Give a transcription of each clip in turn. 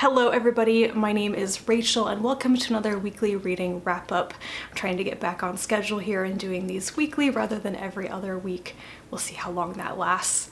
Hello everybody, my name is Rachel and welcome to another weekly reading wrap-up. I'm trying to get back on schedule here and doing these weekly rather than every other week. We'll see how long that lasts.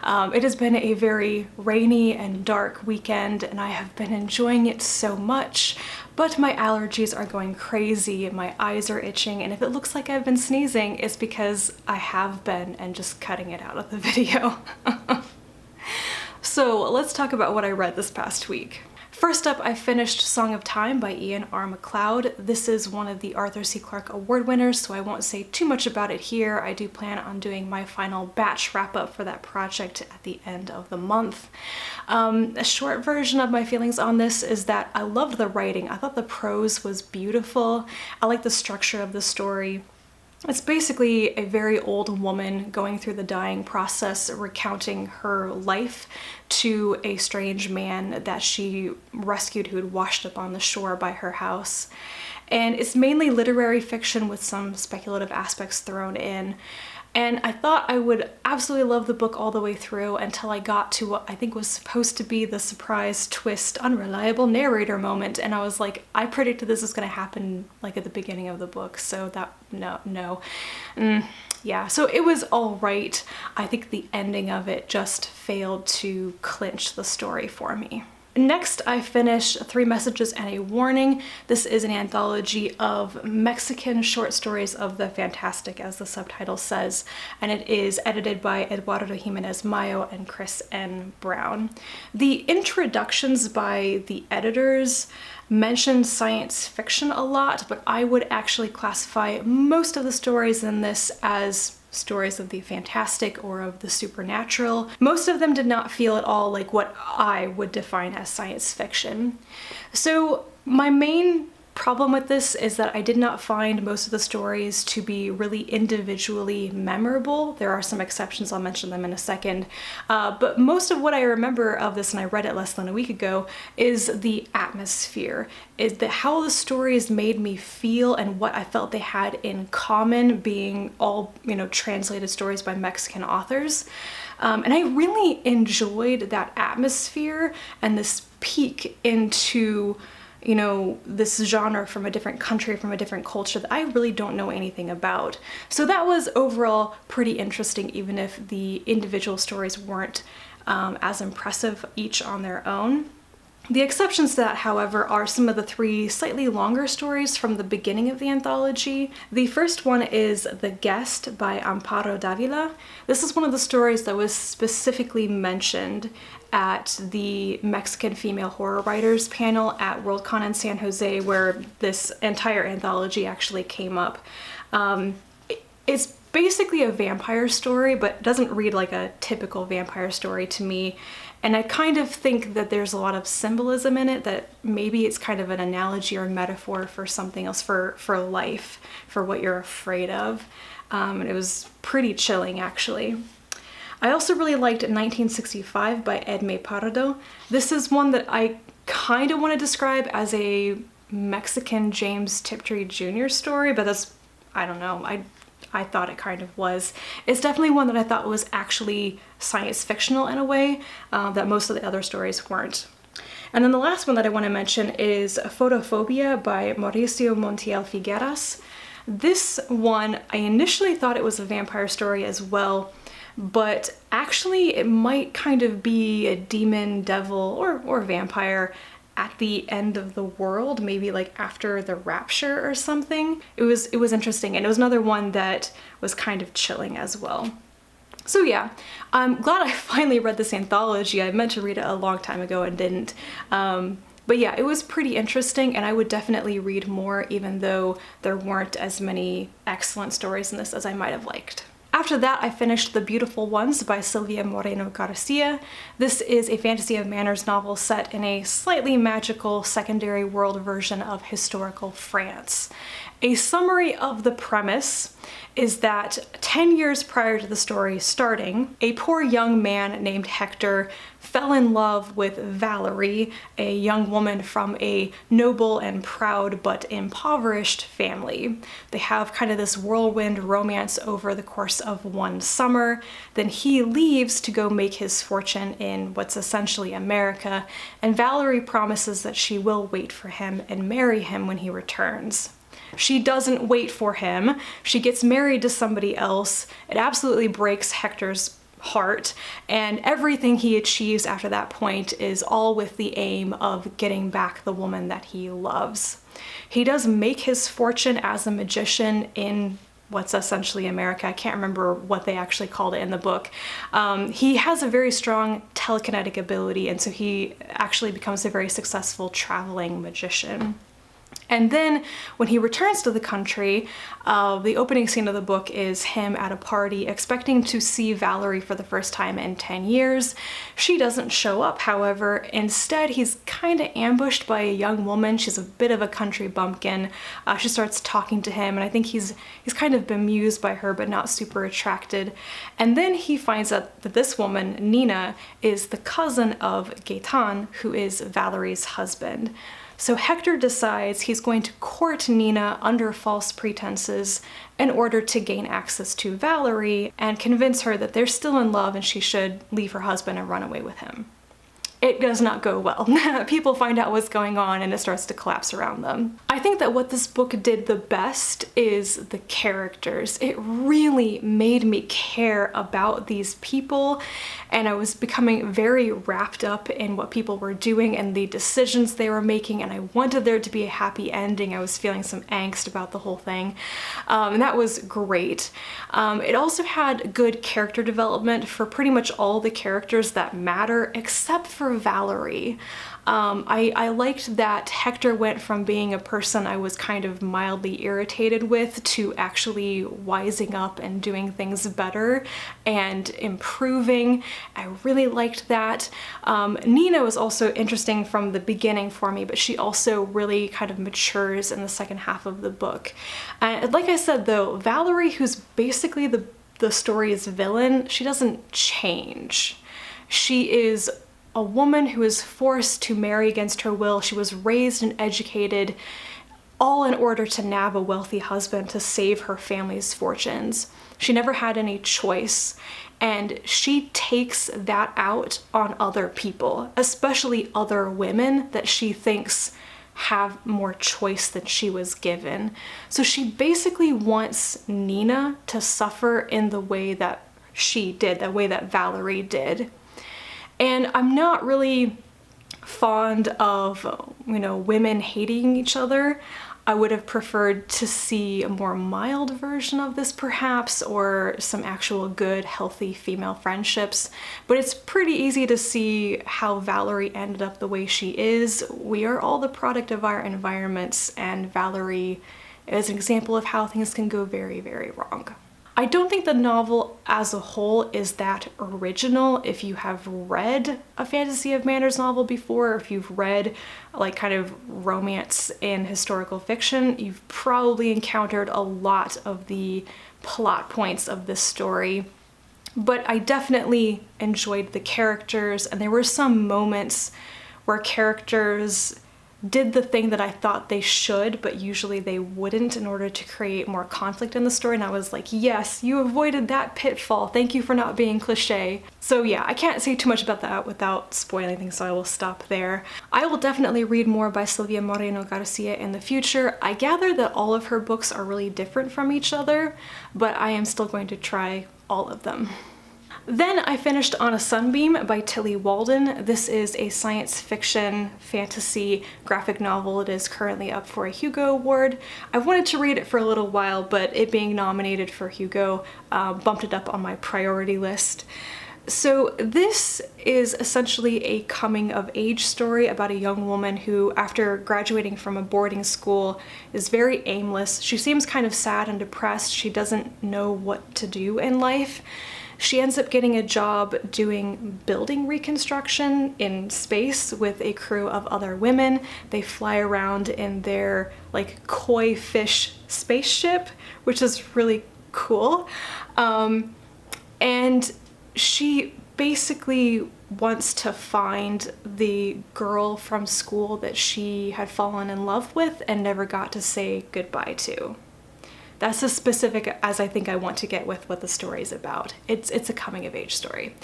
It has been a very rainy and dark weekend and I have been enjoying it so much, but my allergies are going crazy, my eyes are itching, and if it looks like I've been sneezing, it's because I have been and just cutting it out of the video. So let's talk about what I read this past week. First up, I finished Song of Time by Ian R. MacLeod. This is one of the Arthur C. Clarke Award winners, so I won't say too much about it here. I do plan on doing my final batch wrap-up for that project at the end of the month. A short version of my feelings on this is that I loved the writing. I thought the prose was beautiful. I like the structure of the story. It's basically a very old woman going through the dying process, recounting her life to a strange man that she rescued who had washed up on the shore by her house. And it's mainly literary fiction with some speculative aspects thrown in. And I thought I would absolutely love the book all the way through until I got to what I think was supposed to be the surprise twist, unreliable narrator moment. And I was like, I predicted this was going to happen like at the beginning of the book. So that, no. Yeah, so it was all right. I think the ending of it just failed to clinch the story for me. Next, I finished 3 Messages and a Warning. This is an anthology of Mexican short stories of the fantastic, as the subtitle says, and it is edited by Eduardo Jimenez, Mayo, and Chris N. Brown. The introductions by the editors mentioned science fiction a lot, but I would actually classify most of the stories in this as stories of the fantastic or of the supernatural. Most of them did not feel at all like what I would define as science fiction. So my main problem with this is that I did not find most of the stories to be really individually memorable. There are some exceptions, I'll mention them in a second. But most of what I remember of this, and I read it less than a week ago, is the atmosphere, is that how the stories made me feel and what I felt they had in common, being all, translated stories by Mexican authors. And I really enjoyed that atmosphere and this peek into this genre from a different country, from a different culture that I really don't know anything about. So that was overall pretty interesting, even if the individual stories weren't as impressive each on their own. The exceptions to that, however, are some of the 3 slightly longer stories from the beginning of the anthology. The first one is The Guest by Amparo Davila. This is one of the stories that was specifically mentioned at the Mexican Female Horror Writers panel at Worldcon in San Jose, where this entire anthology actually came up. It's basically a vampire story, but doesn't read like a typical vampire story to me. And I kind of think that there's a lot of symbolism in it, that maybe it's kind of an analogy or metaphor for something else, for life, for what you're afraid of. And it was pretty chilling, actually. I also really liked 1965 by Edme Pardo. This is one that I kind of want to describe as a Mexican James Tiptree Jr. story, but that's, I don't know, I thought it kind of was. It's definitely one that I thought was actually science fictional in a way that most of the other stories weren't. And then the last one that I want to mention is Photophobia by Mauricio Montiel Figueras. This one, I initially thought it was a vampire story as well, but actually it might kind of be a demon, devil, or vampire at the end of the world, maybe like after the rapture or something. It was interesting, and it was another one that was kind of chilling as well. So yeah, I'm glad I finally read this anthology. I meant to read it a long time ago and didn't. But yeah, it was pretty interesting, and I would definitely read more, even though there weren't as many excellent stories in this as I might have liked. After that, I finished The Beautiful Ones by Silvia Moreno-Garcia. This is a fantasy of manners novel set in a slightly magical secondary world version of historical France. A summary of the premise is that 10 years prior to the story starting, a poor young man named Hector fell in love with Valerie, a young woman from a noble and proud but impoverished family. They have kind of this whirlwind romance over the course of one summer. Then he leaves to go make his fortune in what's essentially America, and Valerie promises that she will wait for him and marry him when he returns. She doesn't wait for him. She gets married to somebody else. It absolutely breaks Hector's heart, and everything he achieves after that point is all with the aim of getting back the woman that he loves. He does make his fortune as a magician in what's essentially America. I can't remember what they actually called it in the book. He has a very strong telekinetic ability, and so he actually becomes a very successful traveling magician. And then when he returns to the country, the opening scene of the book is him at a party expecting to see Valerie for the first time in 10 years. She doesn't show up, however. Instead, he's kind of ambushed by a young woman. She's a bit of a country bumpkin. She starts talking to him, and I think he's kind of bemused by her, but not super attracted. And then he finds out that this woman, Nina, is the cousin of Gaetan, who is Valerie's husband. So Hector decides he's going to court Nina under false pretenses in order to gain access to Valerie and convince her that they're still in love and she should leave her husband and run away with him. It does not go well. People find out what's going on and it starts to collapse around them. I think that what this book did the best is the characters. It really made me care about these people, and I was becoming very wrapped up in what people were doing and the decisions they were making, and I wanted there to be a happy ending. I was feeling some angst about the whole thing, and that was great. It also had good character development for pretty much all the characters that matter, except for Valerie. I liked that Hector went from being a person I was kind of mildly irritated with to actually wising up and doing things better and improving. I really liked that. Nina was also interesting from the beginning for me, but she also really kind of matures in the second half of the book. Like I said though, Valerie, who's basically the story's villain, she doesn't change. She is a woman who is forced to marry against her will. She was raised and educated all in order to nab a wealthy husband to save her family's fortunes. She never had any choice, and she takes that out on other people, especially other women that she thinks have more choice than she was given. So she basically wants Nina to suffer in the way that she did, the way that Valerie did. And I'm not really fond of, women hating each other. I would have preferred to see a more mild version of this perhaps, or some actual good, healthy female friendships. But it's pretty easy to see how Valerie ended up the way she is. We are all the product of our environments, and Valerie is an example of how things can go very, very wrong. I don't think the novel as a whole is that original. If you have read a Fantasy of Manners novel before, or if you've read like kind of romance in historical fiction, you've probably encountered a lot of the plot points of this story. But I definitely enjoyed the characters, and there were some moments where characters did the thing that I thought they should, but usually they wouldn't, in order to create more conflict in the story, and I was like, yes, you avoided that pitfall. Thank you for not being cliche. So yeah, I can't say too much about that without spoiling things, so I will stop there. I will definitely read more by Silvia Moreno-Garcia in the future. I gather that all of her books are really different from each other, but I am still going to try all of them. Then I finished On a Sunbeam by Tillie Walden. This is a science fiction fantasy graphic novel. It is currently up for a Hugo Award. I wanted to read it for a little while, but it being nominated for Hugo bumped it up on my priority list. So this is essentially a coming-of-age story about a young woman who, after graduating from a boarding school, is very aimless. She seems kind of sad and depressed. She doesn't know what to do in life. She ends up getting a job doing building reconstruction in space with a crew of other women. They fly around in their like koi fish spaceship, which is really cool. And she basically wants to find the girl from school that she had fallen in love with and never got to say goodbye to. That's as specific as I think I want to get with what the story is about. It's a coming of age story.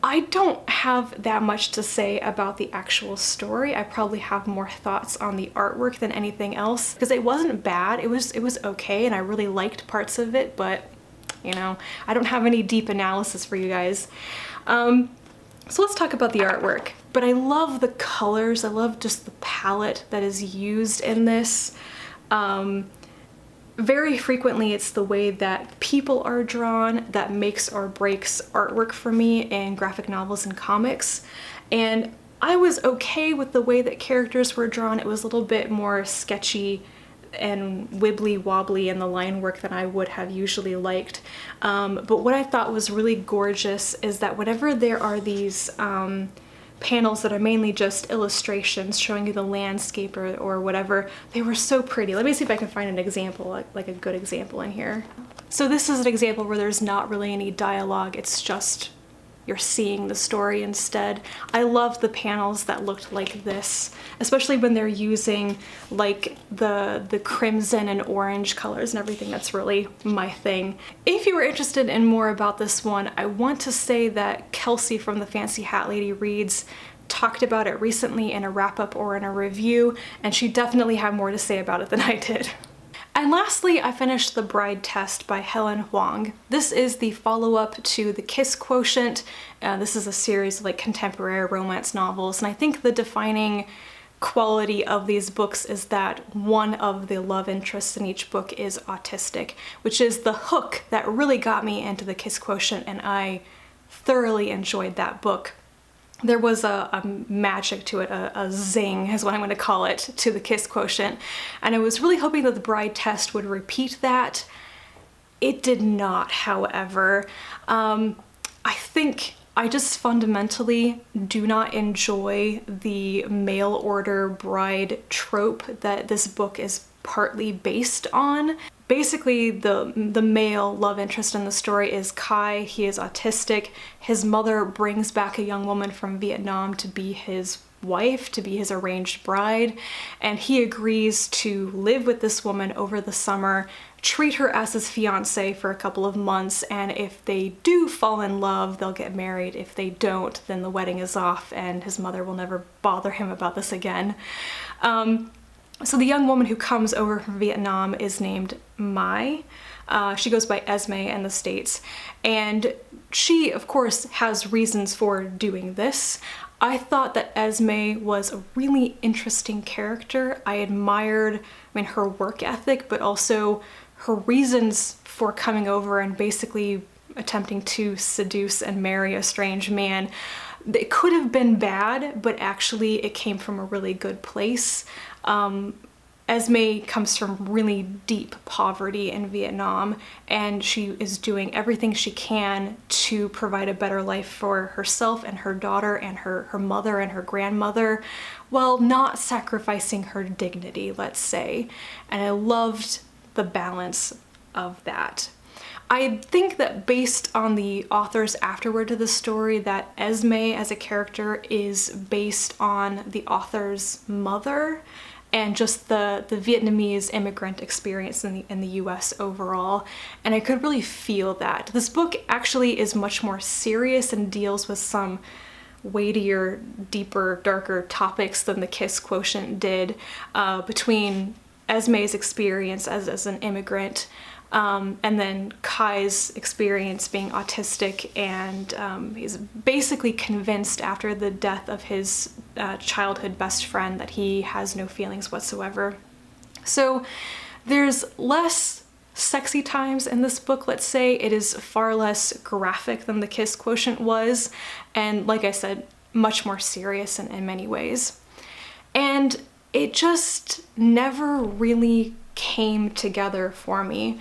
I don't have that much to say about the actual story. I probably have more thoughts on the artwork than anything else, because it wasn't bad. It was okay, and I really liked parts of it, but you know, I don't have any deep analysis for you guys. So let's talk about the artwork. But I love the colors. I love just the palette that is used in this. Very frequently it's the way that people are drawn that makes or breaks artwork for me in graphic novels and comics. And I was okay with the way that characters were drawn. It was a little bit more sketchy and wibbly wobbly in the line work than I would have usually liked. But what I thought was really gorgeous is that whenever there are these panels that are mainly just illustrations showing you the landscape or whatever, they were so pretty. Let me see if I can find an example, like a good example in here. So this is an example where there's not really any dialogue, it's just you're seeing the story instead. I love the panels that looked like this, especially when they're using like the crimson and orange colors and everything. That's really my thing. If you were interested in more about this one, I want to say that Kelsey from the Fancy Hat Lady Reads talked about it recently in a wrap-up or in a review, and she definitely had more to say about it than I did. And lastly, I finished The Bride Test by Helen Hoang. This is the follow-up to The Kiss Quotient. This is a series of like contemporary romance novels, and I think the defining quality of these books is that one of the love interests in each book is autistic, which is the hook that really got me into The Kiss Quotient, and I thoroughly enjoyed that book. There was a magic to it, a zing is what I'm going to call it, to The Kiss Quotient, and I was really hoping that The Bride Test would repeat that. It did not, however. I think I just fundamentally do not enjoy the mail order bride trope that this book is partly based on. Basically, the male love interest in the story is Kai. He is autistic. His mother brings back a young woman from Vietnam to be his wife, to be his arranged bride, and he agrees to live with this woman over the summer, treat her as his fiancée for a couple of months, and if they do fall in love, they'll get married. If they don't, then the wedding is off and his mother will never bother him about this again. So the young woman who comes over from Vietnam is named Mai. She goes by Esme in the States, and she, of course, has reasons for doing this. I thought that Esme was a really interesting character. I admired, her work ethic, but also her reasons for coming over and basically attempting to seduce and marry a strange man. It could have been bad, but actually it came from a really good place. Esme comes from really deep poverty in Vietnam, and she is doing everything she can to provide a better life for herself and her daughter and her mother and her grandmother, while not sacrificing her dignity, let's say. And I loved the balance of that. I think that based on the author's afterword to the story, that Esme as a character is based on the author's mother and just the Vietnamese immigrant experience in the US overall, and I could really feel that. This book actually is much more serious and deals with some weightier, deeper, darker topics than The Kiss Quotient did, between Esme's experience as an immigrant, and then Kai's experience being autistic, and he's basically convinced after the death of his childhood best friend that he has no feelings whatsoever. So there's less sexy times in this book, let's say. It is far less graphic than The Kiss Quotient was, and like I said, much more serious in many ways. And it just never really came together for me.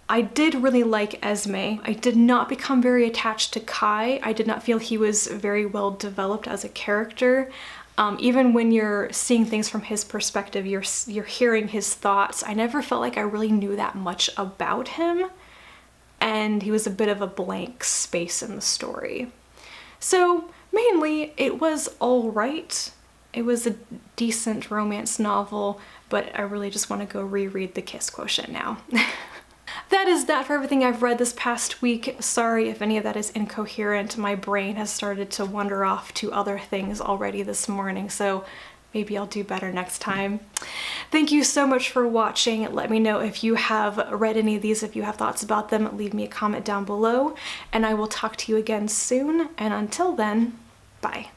I did really like Esme. I did not become very attached to Kai. I did not feel he was very well developed as a character. Even when you're seeing things from his perspective, you're hearing his thoughts. I never felt like I really knew that much about him, and he was a bit of a blank space in the story. So mainly it was all right. It was a decent romance novel, but I really just want to go reread The Kiss Quotient now. That is that for everything I've read this past week. Sorry if any of that is incoherent. My brain has started to wander off to other things already this morning, so maybe I'll do better next time. Thank you so much for watching. Let me know if you have read any of these, if you have thoughts about them. Leave me a comment down below, and I will talk to you again soon. And until then, bye.